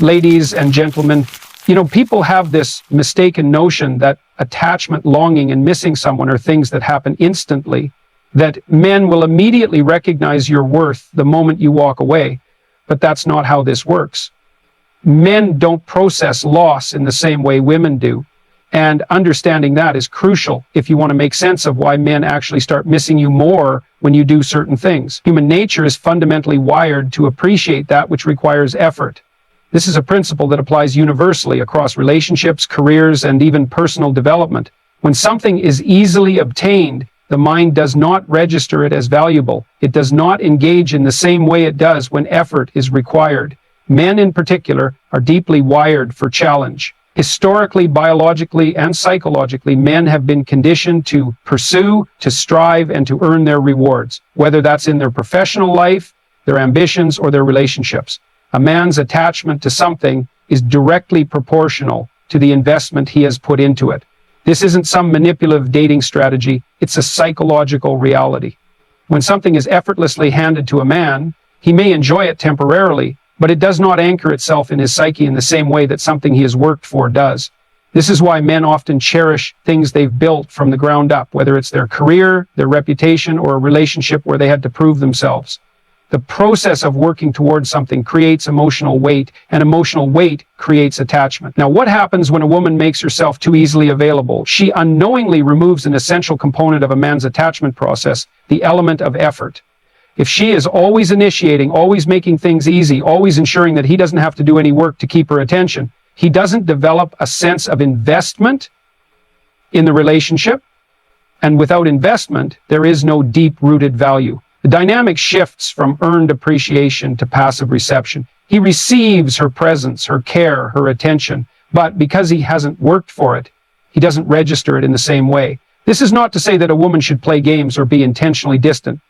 Ladies and gentlemen, people have this mistaken notion that attachment, longing, and missing someone are things that happen instantly, that men will immediately recognize your worth the moment you walk away. But that's not how this works. Men don't process loss in the same way women do. And understanding that is crucial if you want to make sense of why men actually start missing you more when you do certain things. Human nature is fundamentally wired to appreciate that which requires effort. This is a principle that applies universally across relationships, careers, and even personal development. When something is easily obtained, the mind does not register it as valuable. It does not engage in the same way it does when effort is required. Men in particular are deeply wired for challenge. Historically, biologically, and psychologically, men have been conditioned to pursue, to strive, and to earn their rewards, whether that's in their professional life, their ambitions, or their relationships. A man's attachment to something is directly proportional to the investment he has put into it. This isn't some manipulative dating strategy, it's a psychological reality. When something is effortlessly handed to a man, he may enjoy it temporarily, but it does not anchor itself in his psyche in the same way that something he has worked for does. This is why men often cherish things they've built from the ground up, whether it's their career, their reputation, or a relationship where they had to prove themselves. The process of working towards something creates emotional weight, and emotional weight creates attachment. Now, what happens when a woman makes herself too easily available? She unknowingly removes an essential component of a man's attachment process, the element of effort. If she is always initiating, always making things easy, always ensuring that he doesn't have to do any work to keep her attention, he doesn't develop a sense of investment in the relationship. And without investment, there is no deep-rooted value. The dynamic shifts from earned appreciation to passive reception. He receives her presence, her care, her attention, but because he hasn't worked for it, he doesn't register it in the same way. This is not to say that a woman should play games or be intentionally distant.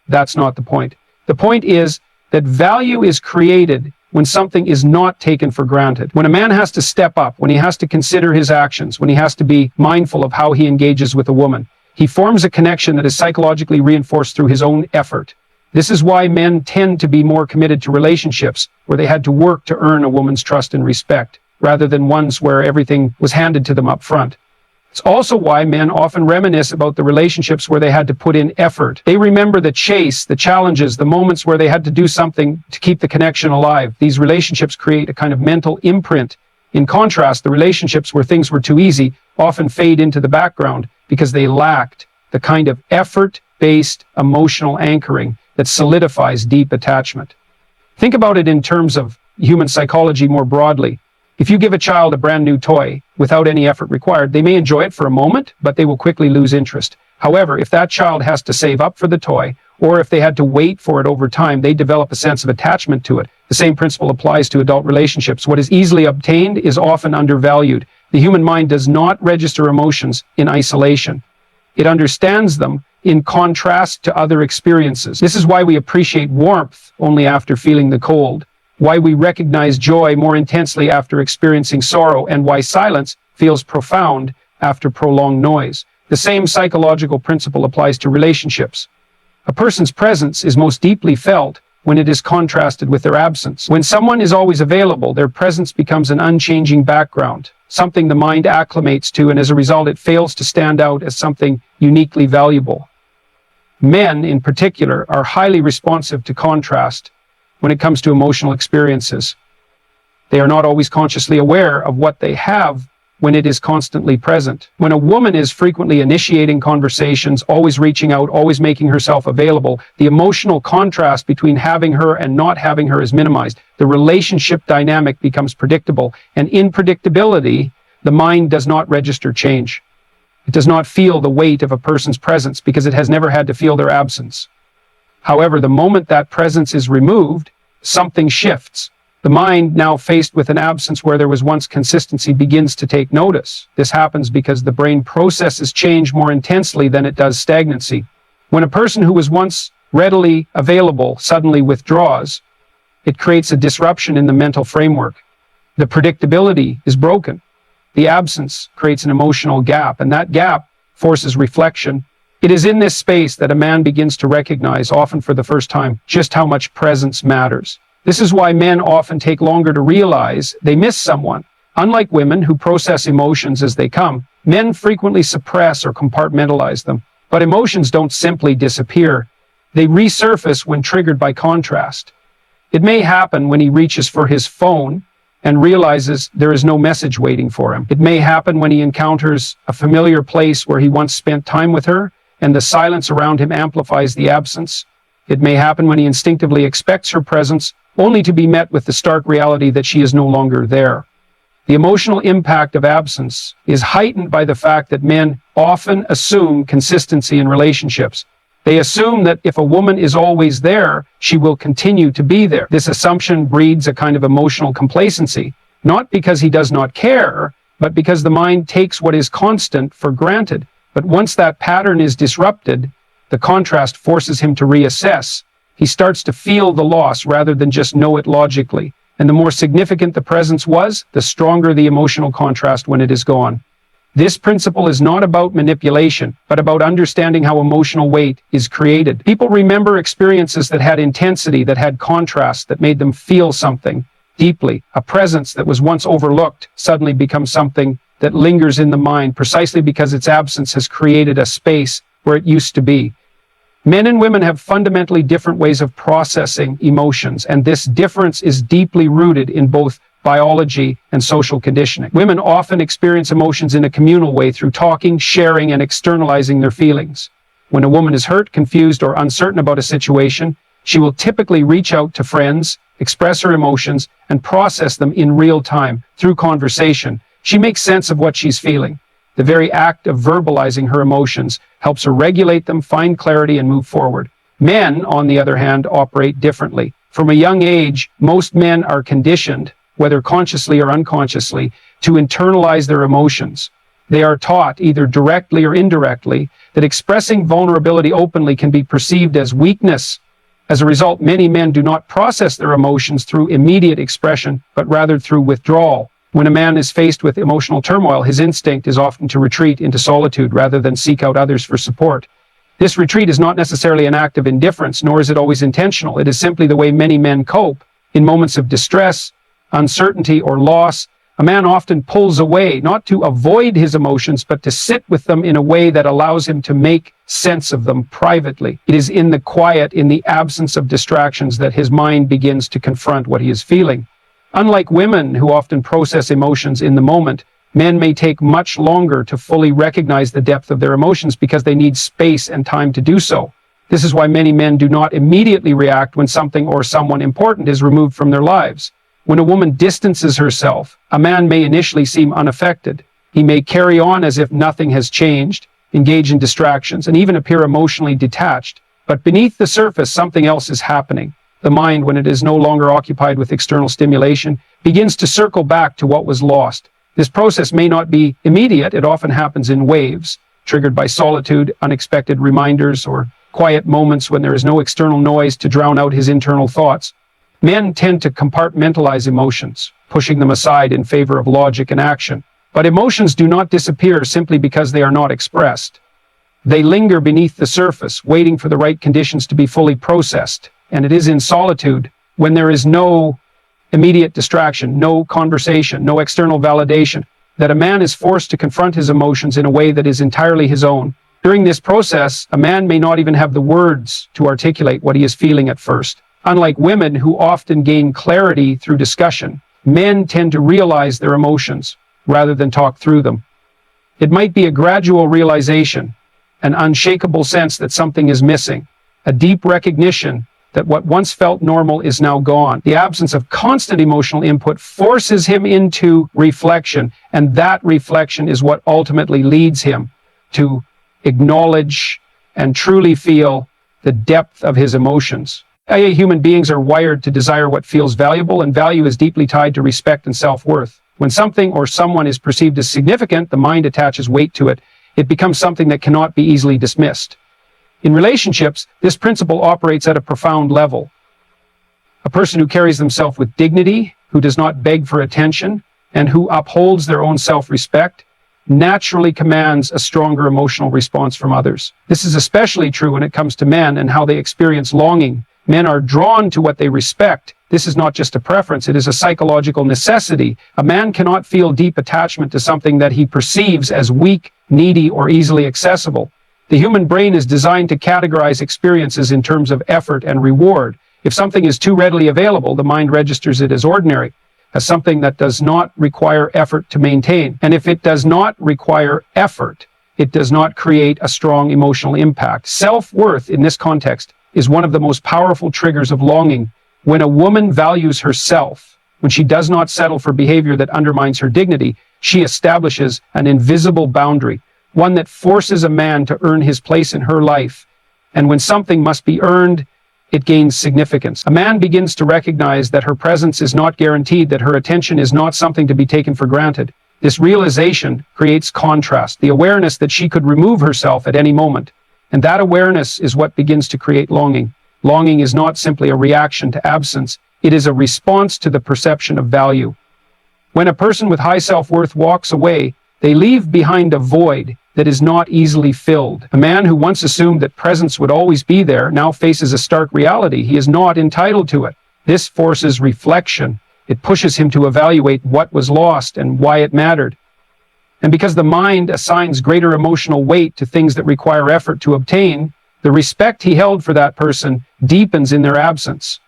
That's not the point. The point is that value is created when something is not taken for granted. When a man has to step up, when he has to consider his actions, when he has to be mindful of how he engages with a woman, he forms a connection that is psychologically reinforced through his own effort. This is why men tend to be more committed to relationships where they had to work to earn a woman's trust and respect, rather than ones where everything was handed to them up front. It's also why men often reminisce about the relationships where they had to put in effort. They remember the chase, the challenges, the moments where they had to do something to keep the connection alive. These relationships create a kind of mental imprint. In contrast, the relationships where things were too easy often fade into the background because they lacked the kind of effort-based emotional anchoring that solidifies deep attachment. Think about it in terms of human psychology more broadly. If you give a child a brand new toy without any effort required, they may enjoy it for a moment, but they will quickly lose interest. However, if that child has to save up for the toy, or if they had to wait for it over time, they develop a sense of attachment to it. The same principle applies to adult relationships. What is easily obtained is often undervalued. The human mind does not register emotions in isolation. It understands them in contrast to other experiences. This is why we appreciate warmth only after feeling the cold, why we recognize joy more intensely after experiencing sorrow, and why silence feels profound after prolonged noise. The same psychological principle applies to relationships. A person's presence is most deeply felt when it is contrasted with their absence. When someone is always available, their presence becomes an unchanging background, something the mind acclimates to, and as a result, it fails to stand out as something uniquely valuable. Men, in particular, are highly responsive to contrast when it comes to emotional experiences. They are not always consciously aware of what they have when it is constantly present. When a woman is frequently initiating conversations, always reaching out, always making herself available, the emotional contrast between having her and not having her is minimized. The relationship dynamic becomes predictable, and in predictability, the mind does not register change. It does not feel the weight of a person's presence because it has never had to feel their absence. However, the moment that presence is removed, something shifts. The mind, now faced with an absence where there was once consistency, begins to take notice. This happens because the brain processes change more intensely than it does stagnancy. When a person who was once readily available suddenly withdraws, it creates a disruption in the mental framework. The predictability is broken. The absence creates an emotional gap, and that gap forces reflection. It is in this space that a man begins to recognize, often for the first time, just how much presence matters. This is why men often take longer to realize they miss someone. Unlike women who process emotions as they come, men frequently suppress or compartmentalize them. But emotions don't simply disappear. They resurface when triggered by contrast. It may happen when he reaches for his phone and realizes there is no message waiting for him. It may happen when he encounters a familiar place where he once spent time with her, and the silence around him amplifies the absence. It may happen when he instinctively expects her presence, only to be met with the stark reality that she is no longer there. The emotional impact of absence is heightened by the fact that men often assume consistency in relationships. They assume that if a woman is always there, she will continue to be there. This assumption breeds a kind of emotional complacency, not because he does not care, but because the mind takes what is constant for granted. But once that pattern is disrupted, the contrast forces him to reassess. He starts to feel the loss rather than just know it logically. And the more significant the presence was, the stronger the emotional contrast when it is gone. This principle is not about manipulation, but about understanding how emotional weight is created. People remember experiences that had intensity, that had contrast, that made them feel something deeply. A presence that was once overlooked suddenly becomes something that lingers in the mind, precisely because its absence has created a space where it used to be. Men and women have fundamentally different ways of processing emotions, and this difference is deeply rooted in both biology and social conditioning. Women often experience emotions in a communal way through talking, sharing, and externalizing their feelings. When a woman is hurt, confused, or uncertain about a situation, she will typically reach out to friends, express her emotions, and process them in real time through conversation. She makes sense of what she's feeling. The very act of verbalizing her emotions helps her regulate them, find clarity, and move forward. Men, on the other hand, operate differently. From a young age, most men are conditioned, whether consciously or unconsciously, to internalize their emotions. They are taught, either directly or indirectly, that expressing vulnerability openly can be perceived as weakness. As a result, many men do not process their emotions through immediate expression, but rather through withdrawal. When a man is faced with emotional turmoil, his instinct is often to retreat into solitude rather than seek out others for support. This retreat is not necessarily an act of indifference, nor is it always intentional. It is simply the way many men cope. In moments of distress, uncertainty, or loss, a man often pulls away, not to avoid his emotions, but to sit with them in a way that allows him to make sense of them privately. It is in the quiet, in the absence of distractions, that his mind begins to confront what he is feeling. Unlike women, who often process emotions in the moment, men may take much longer to fully recognize the depth of their emotions because they need space and time to do so. This is why many men do not immediately react when something or someone important is removed from their lives. When a woman distances herself, a man may initially seem unaffected. He may carry on as if nothing has changed, engage in distractions, and even appear emotionally detached. But beneath the surface, something else is happening. The mind, when it is no longer occupied with external stimulation, begins to circle back to what was lost. This process may not be immediate. It often happens in waves, triggered by solitude, unexpected reminders, or quiet moments when there is no external noise to drown out his internal thoughts. Men tend to compartmentalize emotions, pushing them aside in favor of logic and action. But emotions do not disappear simply because they are not expressed. They linger beneath the surface, waiting for the right conditions to be fully processed. And it is in solitude, when there is no immediate distraction, no conversation, no external validation, that a man is forced to confront his emotions in a way that is entirely his own. During this process, a man may not even have the words to articulate what he is feeling at first. Unlike women, who often gain clarity through discussion, men tend to realize their emotions rather than talk through them. It might be a gradual realization, an unshakable sense that something is missing, a deep recognition that what once felt normal is now gone. The absence of constant emotional input forces him into reflection, and that reflection is what ultimately leads him to acknowledge and truly feel the depth of his emotions. Human beings are wired to desire what feels valuable, and value is deeply tied to respect and self-worth. When something or someone is perceived as significant, the mind attaches weight to it. It becomes something that cannot be easily dismissed. In relationships, this principle operates at a profound level. A person who carries themselves with dignity, who does not beg for attention, and who upholds their own self-respect, naturally commands a stronger emotional response from others. This is especially true when it comes to men and how they experience longing. Men are drawn to what they respect. This is not just a preference, it is a psychological necessity. A man cannot feel deep attachment to something that he perceives as weak, needy, or easily accessible. The human brain is designed to categorize experiences in terms of effort and reward. If something is too readily available, the mind registers it as ordinary, as something that does not require effort to maintain. And if it does not require effort, it does not create a strong emotional impact. Self-worth, in this context, is one of the most powerful triggers of longing. When a woman values herself, when she does not settle for behavior that undermines her dignity, she establishes an invisible boundary, one that forces a man to earn his place in her life. And when something must be earned, it gains significance. A man begins to recognize that her presence is not guaranteed, that her attention is not something to be taken for granted. This realization creates contrast, the awareness that she could remove herself at any moment. And that awareness is what begins to create longing. Longing is not simply a reaction to absence. It is a response to the perception of value. When a person with high self-worth walks away, they leave behind a void that is not easily filled. A man who once assumed that presence would always be there now faces a stark reality. He is not entitled to it. This forces reflection. It pushes him to evaluate what was lost and why it mattered. And because the mind assigns greater emotional weight to things that require effort to obtain, the respect he held for that person deepens in their absence.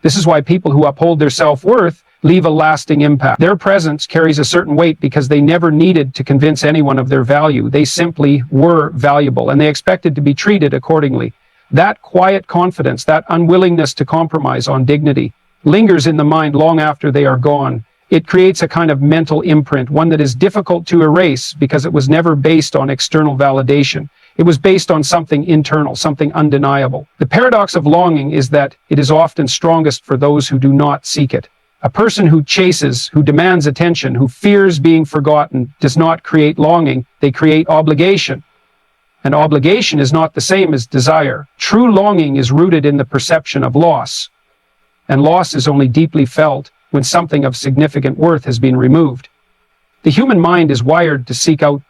This is why people who uphold their self-worth leave a lasting impact. Their presence carries a certain weight because they never needed to convince anyone of their value. They simply were valuable, and they expected to be treated accordingly. That quiet confidence, that unwillingness to compromise on dignity, lingers in the mind long after they are gone. It creates a kind of mental imprint, one that is difficult to erase because it was never based on external validation. It was based on something internal, something undeniable. The paradox of longing is that it is often strongest for those who do not seek it. A person who chases, who demands attention, who fears being forgotten, does not create longing, they create obligation. And obligation is not the same as desire. True longing is rooted in the perception of loss. And loss is only deeply felt when something of significant worth has been removed. The human mind is wired to seek out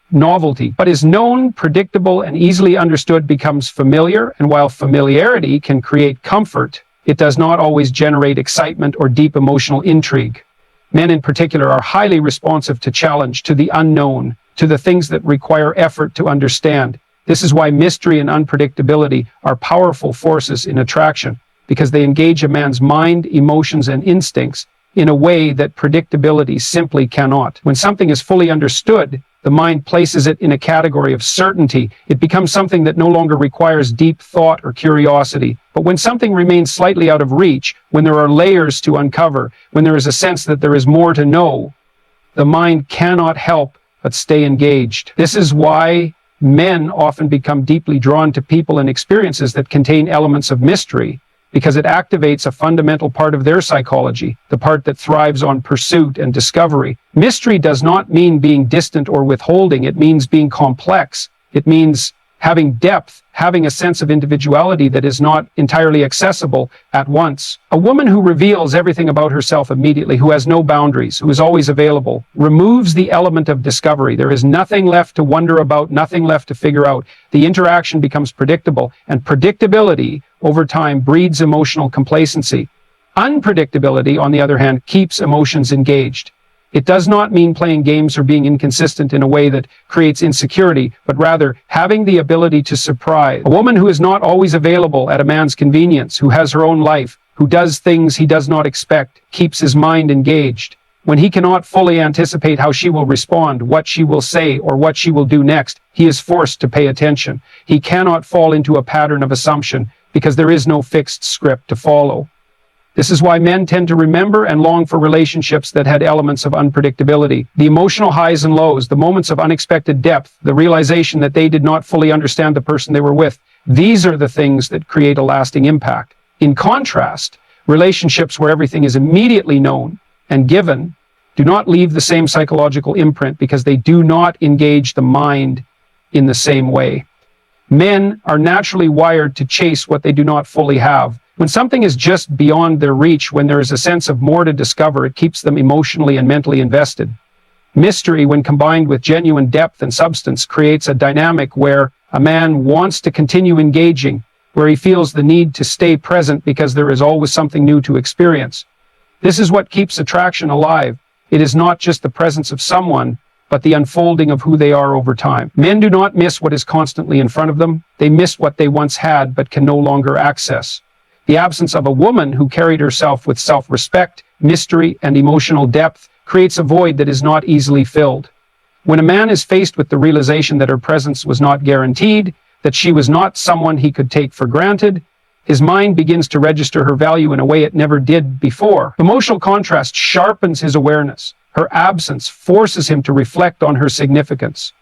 novelty. What is known, predictable, and easily understood becomes familiar, and while familiarity can create comfort, it does not always generate excitement or deep emotional intrigue. Men in particular are highly responsive to challenge, to the unknown, to the things that require effort to understand. This is why mystery and unpredictability are powerful forces in attraction, because they engage a man's mind, emotions, and instincts in a way that predictability simply cannot. When something is fully understood, the mind places it in a category of certainty. It becomes something that no longer requires deep thought or curiosity. But when something remains slightly out of reach, when there are layers to uncover, when there is a sense that there is more to know, the mind cannot help but stay engaged. This is why men often become deeply drawn to people and experiences that contain elements of mystery, because it activates a fundamental part of their psychology, the part that thrives on pursuit and discovery. Mystery does not mean being distant or withholding. It means being complex. It means having depth, having a sense of individuality that is not entirely accessible at once. A woman who reveals everything about herself immediately, who has no boundaries, who is always available, removes the element of discovery. There is nothing left to wonder about, nothing left to figure out. The interaction becomes predictable, and predictability over time breeds emotional complacency. Unpredictability, on the other hand, keeps emotions engaged. It does not mean playing games or being inconsistent in a way that creates insecurity, but rather having the ability to surprise. A woman who is not always available at a man's convenience, who has her own life, who does things he does not expect, keeps his mind engaged. When he cannot fully anticipate how she will respond, what she will say, or what she will do next, he is forced to pay attention. He cannot fall into a pattern of assumption because there is no fixed script to follow. This is why men tend to remember and long for relationships that had elements of unpredictability. The emotional highs and lows, the moments of unexpected depth, the realization that they did not fully understand the person they were with. These are the things that create a lasting impact. In contrast, relationships where everything is immediately known and given do not leave the same psychological imprint because they do not engage the mind in the same way. Men are naturally wired to chase what they do not fully have. When something is just beyond their reach, when there is a sense of more to discover, it keeps them emotionally and mentally invested. Mystery, when combined with genuine depth and substance, creates a dynamic where a man wants to continue engaging, where he feels the need to stay present because there is always something new to experience. This is what keeps attraction alive. It is not just the presence of someone, but the unfolding of who they are over time. Men do not miss what is constantly in front of them. They miss what they once had but can no longer access. The absence of a woman who carried herself with self-respect, mystery, and emotional depth creates a void that is not easily filled. When a man is faced with the realization that her presence was not guaranteed, that she was not someone he could take for granted, his mind begins to register her value in a way it never did before. Emotional contrast sharpens his awareness. Her absence forces him to reflect on her significance.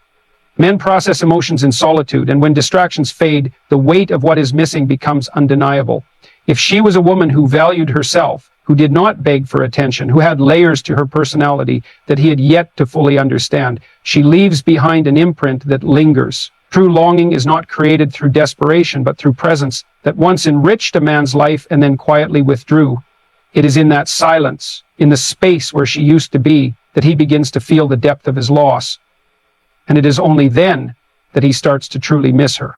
Men process emotions in solitude, and when distractions fade, the weight of what is missing becomes undeniable. If she was a woman who valued herself, who did not beg for attention, who had layers to her personality that he had yet to fully understand, she leaves behind an imprint that lingers. True longing is not created through desperation, but through presence that once enriched a man's life and then quietly withdrew. It is in that silence, in the space where she used to be, that he begins to feel the depth of his loss. And it is only then that he starts to truly miss her.